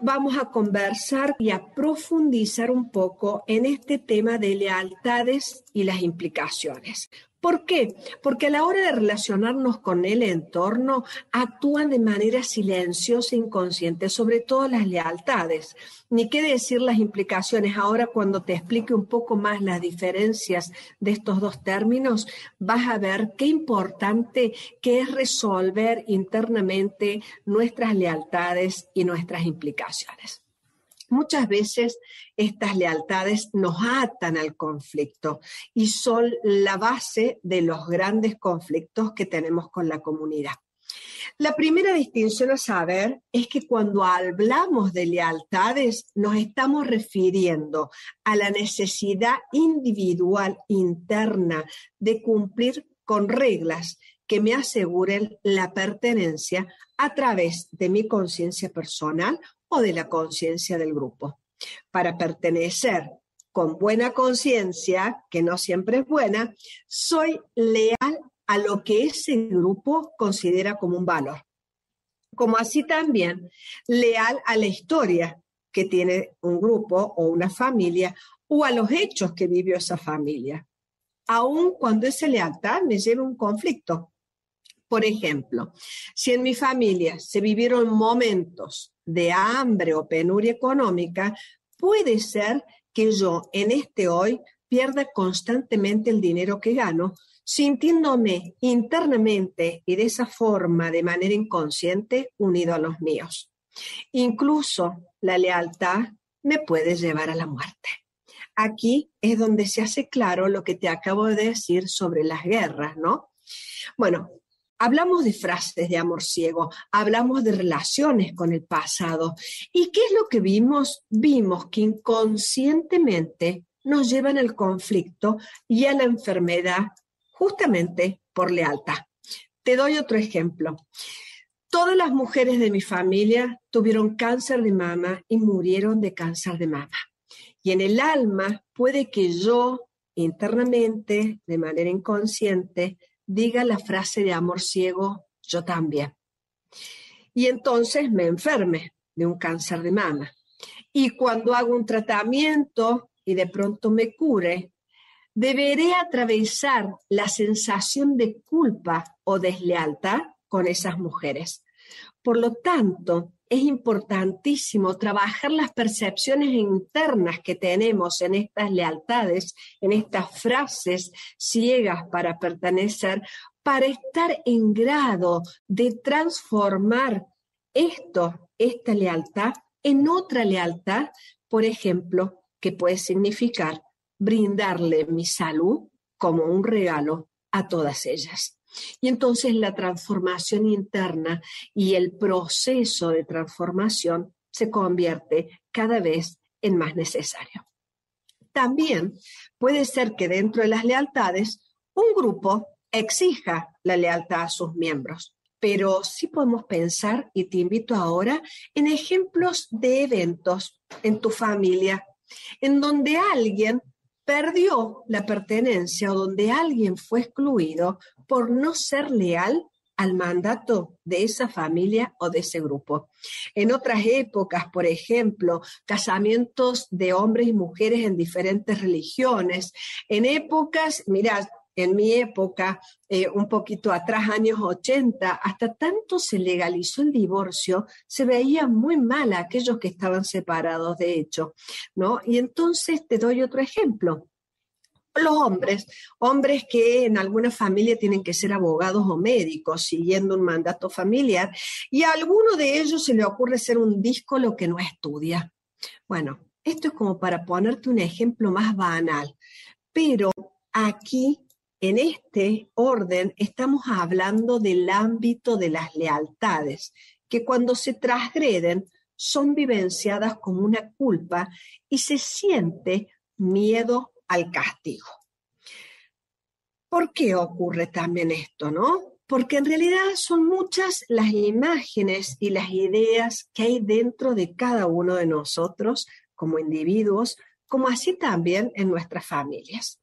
vamos a conversar y a profundizar un poco en este tema de lealtades y las implicaciones. ¿Por qué? Porque a la hora de relacionarnos con el entorno actúan de manera silenciosa e inconsciente, sobre todo las lealtades. Ni qué decir las implicaciones. Ahora, cuando te explique un poco más las diferencias de estos dos términos, vas a ver qué importante que es resolver internamente nuestras lealtades y nuestras implicaciones. Muchas veces estas lealtades nos atan al conflicto y son la base de los grandes conflictos que tenemos con la comunidad. La primera distinción a saber es que cuando hablamos de lealtades nos estamos refiriendo a la necesidad individual interna de cumplir con reglas que me aseguren la pertenencia a través de mi conciencia personal o de la conciencia del grupo. Para pertenecer con buena conciencia, que no siempre es buena, soy leal a lo que ese grupo considera como un valor. Como así también leal a la historia que tiene un grupo o una familia o a los hechos que vivió esa familia, aun cuando esa lealtad me lleve a un conflicto. Por ejemplo, si en mi familia se vivieron momentos de hambre o penuria económica, puede ser que yo en este hoy pierda constantemente el dinero que gano, sintiéndome internamente y de esa forma, de manera inconsciente, unido a los míos. Incluso la lealtad me puede llevar a la muerte. Aquí es donde se hace claro lo que te acabo de decir sobre las guerras, ¿no? Bueno, hablamos de frases de amor ciego, hablamos de relaciones con el pasado. ¿Y qué es lo que vimos? Vimos que inconscientemente nos llevan al conflicto y a la enfermedad justamente por lealtad. Te doy otro ejemplo. Todas las mujeres de mi familia tuvieron cáncer de mama y murieron de cáncer de mama. Y en el alma puede que yo internamente, de manera inconsciente, diga la frase de amor ciego, yo también. Y entonces me enferme de un cáncer de mama. Y cuando hago un tratamiento y de pronto me cure, deberé atravesar la sensación de culpa o deslealtad con esas mujeres. Por lo tanto, es importantísimo trabajar las percepciones internas que tenemos en estas lealtades, en estas frases ciegas para pertenecer, para estar en grado de transformar esta lealtad en otra lealtad, por ejemplo, que puede significar brindarle mi salud como un regalo a todas ellas. Y entonces la transformación interna y el proceso de transformación se convierte cada vez en más necesario. También puede ser que dentro de las lealtades un grupo exija la lealtad a sus miembros, pero sí podemos pensar, y te invito ahora, en ejemplos de eventos en tu familia, en donde alguien perdió la pertenencia o donde alguien fue excluido por no ser leal al mandato de esa familia o de ese grupo. En otras épocas, por ejemplo, casamientos de hombres y mujeres en diferentes religiones. En épocas, mirá, en mi época, un poquito atrás, años 80, hasta tanto se legalizó el divorcio, se veía muy mal a aquellos que estaban separados de hecho, ¿no? Y entonces te doy otro ejemplo. Los hombres que en alguna familia tienen que ser abogados o médicos, siguiendo un mandato familiar, y a alguno de ellos se le ocurre ser un díscolo que no estudia. Bueno, esto es como para ponerte un ejemplo más banal, pero aquí, en este orden, estamos hablando del ámbito de las lealtades, que cuando se transgreden son vivenciadas como una culpa y se siente miedo al castigo. ¿Por qué ocurre también esto, no? Porque en realidad son muchas las imágenes y las ideas que hay dentro de cada uno de nosotros como individuos, como así también en nuestras familias.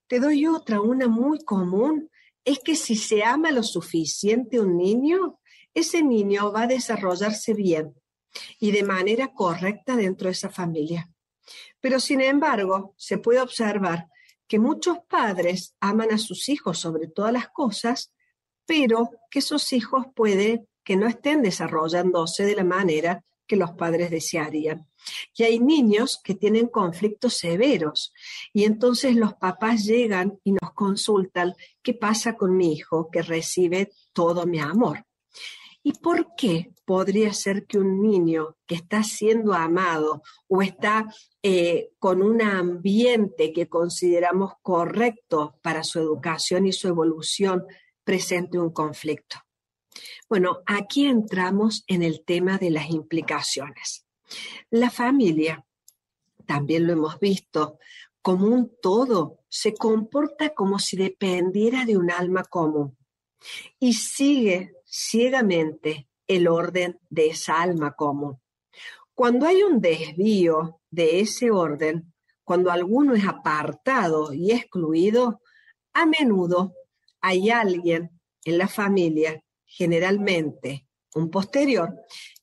Te doy otra, una muy común, es que si se ama lo suficiente a un niño, ese niño va a desarrollarse bien y de manera correcta dentro de esa familia. Pero sin embargo, se puede observar que muchos padres aman a sus hijos sobre todas las cosas, pero que esos hijos puede que no estén desarrollándose de la manera que los padres desearían. Y hay niños que tienen conflictos severos y entonces los papás llegan y nos consultan qué pasa con mi hijo que recibe todo mi amor. ¿Y por qué podría ser que un niño que está siendo amado o está con un ambiente que consideramos correcto para su educación y su evolución presente un conflicto? Bueno, aquí entramos en el tema de las implicaciones. La familia, también lo hemos visto, como un todo, se comporta como si dependiera de un alma común y sigue ciegamente el orden de esa alma común. Cuando hay un desvío de ese orden, cuando alguno es apartado y excluido, a menudo hay alguien en la familia, generalmente un posterior,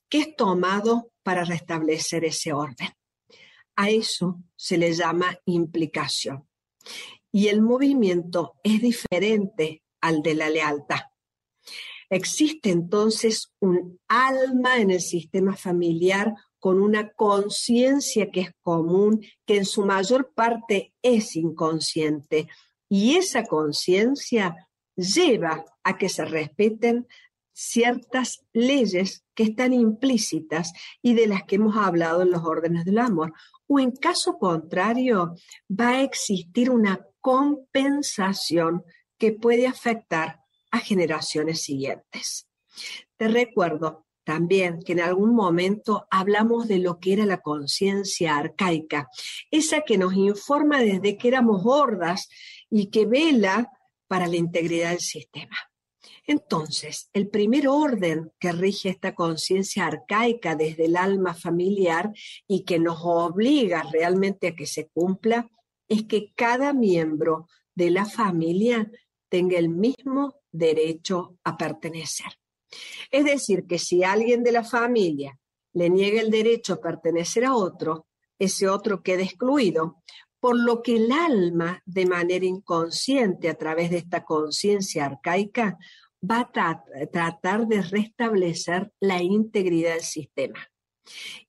que es tomado para restablecer ese orden. A eso se le llama implicación. Y el movimiento es diferente al de la lealtad. Existe entonces un alma en el sistema familiar con una conciencia que es común, que en su mayor parte es inconsciente. Y esa conciencia lleva a que se respeten ciertas leyes que están implícitas y de las que hemos hablado en los órdenes del amor. O en caso contrario, va a existir una compensación que puede afectar a generaciones siguientes. Te recuerdo también que en algún momento hablamos de lo que era la conciencia arcaica, esa que nos informa desde que éramos hordas y que vela para la integridad del sistema. Entonces, el primer orden que rige esta conciencia arcaica desde el alma familiar y que nos obliga realmente a que se cumpla es que cada miembro de la familia tenga el mismo derecho a pertenecer. Es decir, que si alguien de la familia le niega el derecho a pertenecer a otro, ese otro queda excluido, por lo que el alma, de manera inconsciente, a través de esta conciencia arcaica, va a tratar de restablecer la integridad del sistema.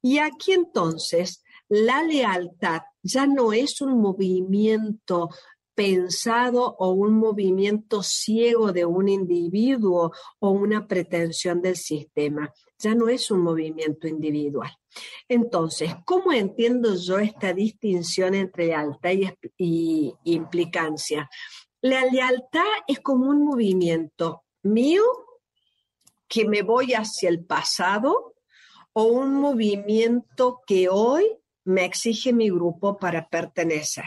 Y aquí entonces, la lealtad ya no es un movimiento pensado o un movimiento ciego de un individuo o una pretensión del sistema. Ya no es un movimiento individual. Entonces, ¿cómo entiendo yo esta distinción entre lealtad y implicancia? La lealtad es como un movimiento mío que me voy hacia el pasado o un movimiento que hoy me exige mi grupo para pertenecer.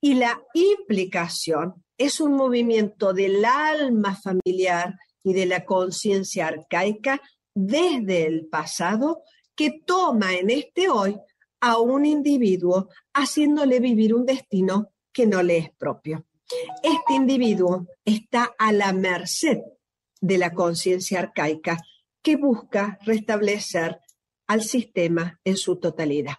Y la implicación es un movimiento del alma familiar y de la conciencia arcaica desde el pasado que toma en este hoy a un individuo haciéndole vivir un destino que no le es propio. Este individuo está a la merced de la conciencia arcaica que busca restablecer al sistema en su totalidad.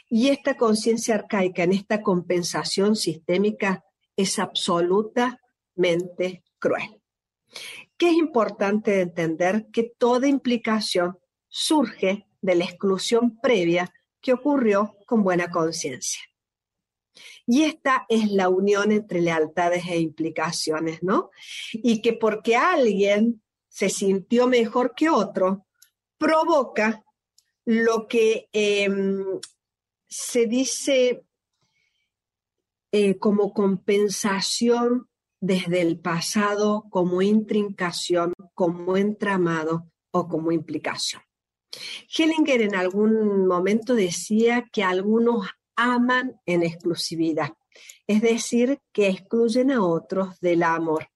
Y esta conciencia arcaica en esta compensación sistémica es absolutamente cruel. Que es importante entender que toda implicación surge de la exclusión previa que ocurrió con buena conciencia. Y esta es la unión entre lealtades e implicaciones, ¿no? Y que porque alguien se sintió mejor que otro, provoca lo que se dice como compensación desde el pasado, como intrincación, como entramado o como implicación. Hellinger en algún momento decía que algunos aman en exclusividad, es decir, que excluyen a otros del amor.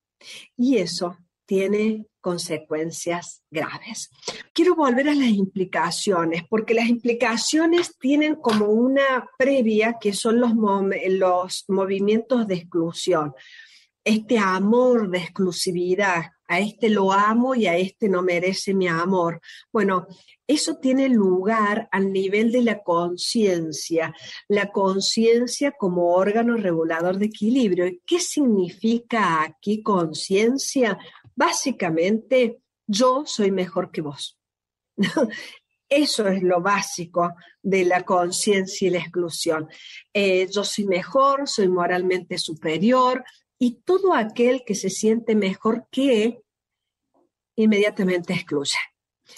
Y eso tiene consecuencias graves. Quiero volver a las implicaciones, porque las implicaciones tienen como una previa que son los movimientos de exclusión. este amor de exclusividad, a este lo amo y a este no merece mi amor. Bueno, eso tiene lugar al nivel de la conciencia como órgano regulador de equilibrio. ¿Y qué significa aquí conciencia? Básicamente, yo soy mejor que vos. Eso es lo básico de la conciencia y la exclusión. Yo soy mejor, soy moralmente superior, y todo aquel que se siente mejor que inmediatamente excluye.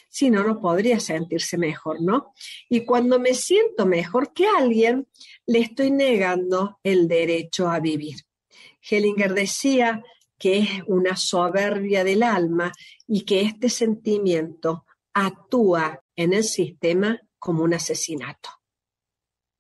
Si no, no podría sentirse mejor, ¿no? Y cuando me siento mejor que alguien, le estoy negando el derecho a vivir. Hellinger decía que es una soberbia del alma y que este sentimiento actúa en el sistema como un asesinato.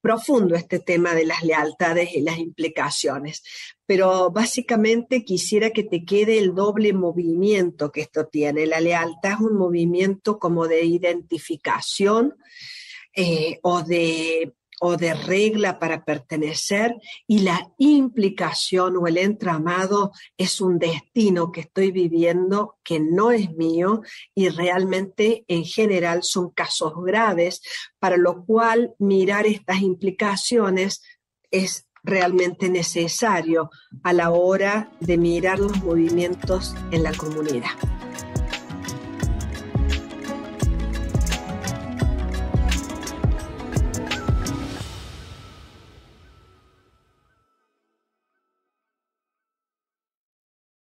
Profundo este tema de las lealtades y las implicaciones, pero básicamente quisiera que te quede el doble movimiento que esto tiene. La lealtad es un movimiento como de identificación o de regla para pertenecer, y la implicación o el entramado es un destino que estoy viviendo que no es mío, y realmente en general son casos graves, para lo cual mirar estas implicaciones es realmente necesario a la hora de mirar los movimientos en la comunidad.